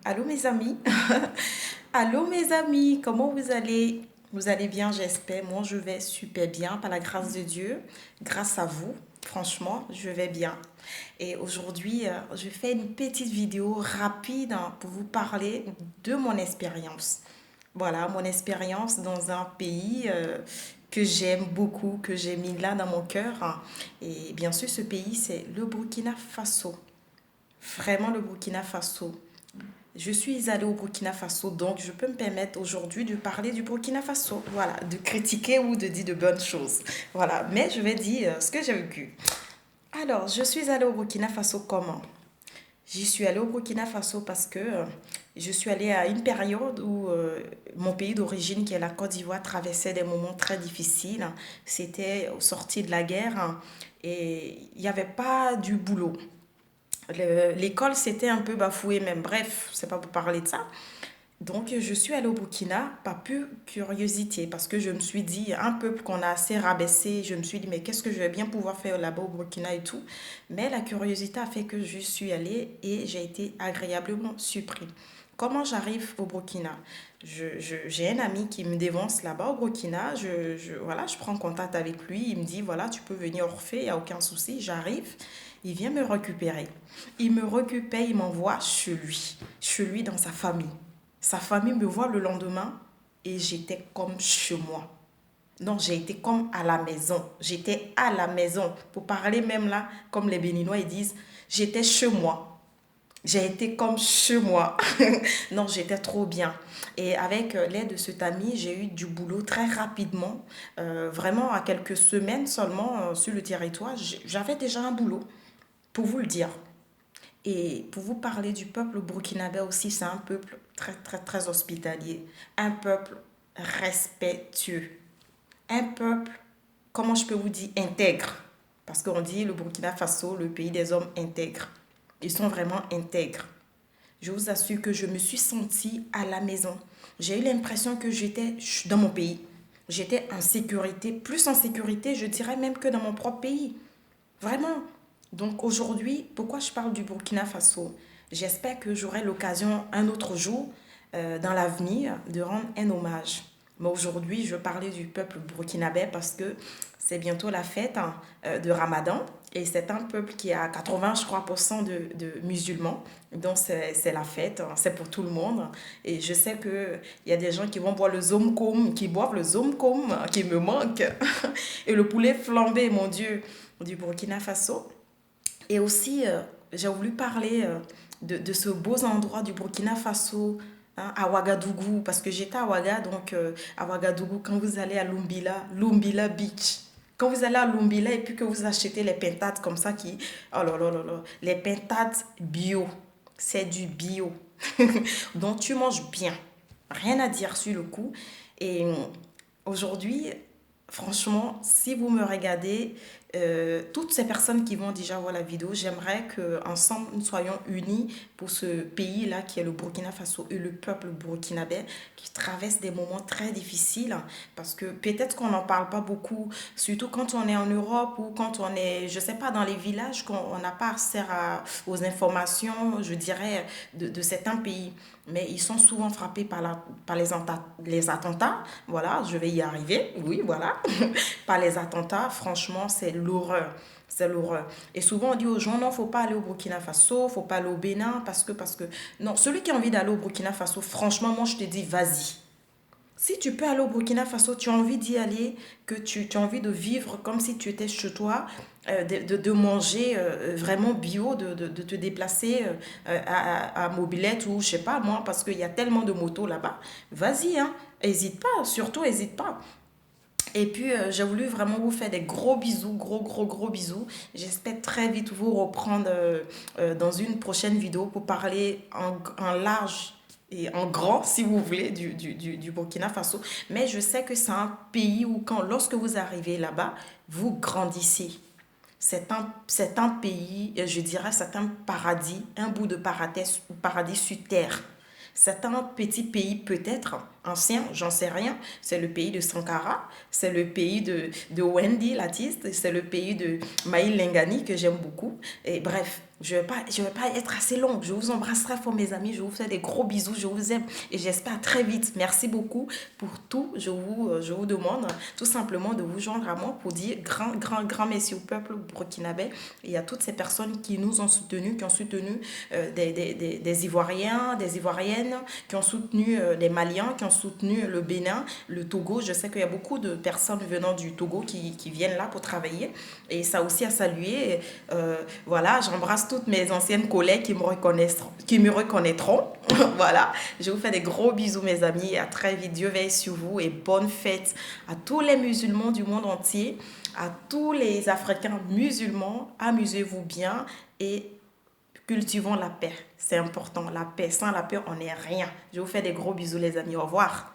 Allô mes amis? Allô mes amis, comment vous allez? Vous allez bien, j'espère. Moi, je vais super bien, par la grâce de Dieu. Grâce à vous, franchement, je vais bien. Et aujourd'hui, je fais une petite vidéo rapide pour vous parler de mon expérience. Voilà, mon expérience dans un pays que j'aime beaucoup, que j'ai mis là dans mon cœur. Et bien sûr, ce pays, c'est le Burkina Faso. Vraiment le Burkina Faso. Je suis allée au Burkina Faso, donc je peux me permettre aujourd'hui de parler du Burkina Faso. Voilà, de critiquer ou de dire de bonnes choses. Voilà, mais je vais dire ce que j'ai vécu. Alors, je suis allée au Burkina Faso comment? J'y suis allée au Burkina Faso parce que je suis allée à une période où mon pays d'origine, qui est la Côte d'Ivoire, traversait des moments très difficiles. C'était sorti de la guerre et il n'y avait pas du boulot. L'école s'était un peu bafouée même. Bref, c'est pas pour parler de ça. Donc, je suis allée au Burkina par pure curiosité parce que je me suis dit, un peuple qu'on a assez rabaissé, je me suis dit, mais qu'est-ce que je vais bien pouvoir faire là-bas au Burkina et tout. Mais la curiosité a fait que je suis allée et j'ai été agréablement surpris. Comment j'arrive au Burkina? J'ai un ami qui me dévance là-bas au Burkina. Voilà, je prends contact avec lui. Il me dit, voilà, tu peux venir au Orphée, il n'y a aucun souci. J'arrive. Il vient me récupérer. Il me récupère, il m'envoie chez lui dans sa famille. Sa famille me voit le lendemain et j'étais comme chez moi. Non, j'ai été comme à la maison. J'étais à la maison. Pour parler même là, comme les Béninois, ils disent, j'étais chez moi. J'ai été comme chez moi. Non, j'étais trop bien. Et avec l'aide de cet ami, j'ai eu du boulot très rapidement. Vraiment, à quelques semaines seulement sur le territoire, j'avais déjà un boulot, pour vous le dire. Et pour vous parler du peuple burkinabé aussi, c'est un peuple très, très, très hospitalier. Un peuple respectueux. Un peuple, comment je peux vous dire, intègre. Parce qu'on dit le Burkina Faso, le pays des hommes intègres. Ils sont vraiment intègres. Je vous assure que je me suis sentie à la maison. J'ai eu l'impression que j'étais dans mon pays. J'étais en sécurité, plus en sécurité, je dirais même que dans mon propre pays. Vraiment. Donc aujourd'hui, pourquoi je parle du Burkina Faso? J'espère que j'aurai l'occasion un autre jour, dans l'avenir, de rendre un hommage. Mais aujourd'hui, je parlais du peuple burkinabé parce que c'est bientôt la fête de Ramadan. Et c'est un peuple qui a 80, je crois, pour cent de musulmans. Donc c'est la fête, c'est pour tout le monde. Et je sais qu'il y a des gens qui vont boire le zomkom, qui boivent le zomkom, qui me manque. Et le poulet flambé, mon Dieu, du Burkina Faso. Et aussi, j'ai voulu parler de ce beau endroit du Burkina Faso, hein, à Ouagadougou, parce que j'étais à Ouaga, donc à Ouagadougou, quand vous allez à Lumbila, Lumbila Beach. Quand vous allez à Lumbila et puis que vous achetez les pintades comme ça qui... Oh là là là là. Les pintades bio. C'est du bio. Donc tu manges bien. Rien à dire sur le coup. Et aujourd'hui, franchement, si vous me regardez, toutes ces personnes qui vont déjà voir la vidéo, j'aimerais qu'ensemble nous soyons unis pour ce pays-là qui est le Burkina Faso et le peuple burkinabé qui traverse des moments très difficiles parce que peut-être qu'on n'en parle pas beaucoup, surtout quand on est en Europe ou quand on est, je sais pas, dans les villages, qu'on n'a pas accès aux informations, je dirais, de certains pays. Mais ils sont souvent frappés par les attentats. Voilà, je vais y arriver. Oui, voilà. Par les attentats, franchement, c'est l'horreur. C'est l'horreur. Et souvent, on dit aux gens, non, faut pas aller au Burkina Faso, faut pas aller au Bénin, parce que... Non, celui qui a envie d'aller au Burkina Faso, franchement, moi, je te dis, vas-y. Si tu peux aller au Burkina Faso, tu as envie d'y aller, que tu as envie de vivre comme si tu étais chez toi, de manger vraiment bio, de te déplacer à Mobilette ou je sais pas moi, parce qu'il y a tellement de motos là-bas, vas-y, hein, hésite pas, surtout hésite pas. Et puis, j'ai voulu vraiment vous faire des gros bisous, gros, gros, gros bisous. J'espère très vite vous reprendre dans une prochaine vidéo pour parler en large et en grand, si vous voulez, du Burkina Faso. Mais je sais que c'est un pays où, lorsque vous arrivez là-bas, vous grandissez. C'est un pays, je dirais, c'est un paradis, un bout de paradis sur terre. C'est un petit pays peut-être ancien, j'en sais rien. C'est le pays de Sankara, c'est le pays de Wendy, l'artiste, c'est le pays de Maïl Lengani que j'aime beaucoup. Et bref, Je vais pas être assez longue. Je vous embrasse très fort, mes amis. Je vous fais des gros bisous. Je vous aime et j'espère à très vite. Merci beaucoup pour tout. Je vous demande tout simplement de vous joindre à moi pour dire grand merci au peuple burkinabé et à toutes ces personnes qui nous ont soutenus, qui ont soutenu des Ivoiriens, des Ivoiriennes, qui ont soutenu les Maliens, qui ont soutenu le Bénin, le Togo. Je sais qu'il y a beaucoup de personnes venant du Togo qui viennent là pour travailler et ça aussi à saluer. Voilà, j'embrasse toutes mes anciennes collègues qui me reconnaîtront. Qui me reconnaîtront. Voilà, je vous fais des gros bisous, mes amis, et à très vite. Dieu veille sur vous et bonne fête à tous les musulmans du monde entier, à tous les Africains musulmans. Amusez-vous bien et cultivons la paix. C'est important, la paix. Sans la paix, on n'est rien. Je vous fais des gros bisous, les amis. Au revoir.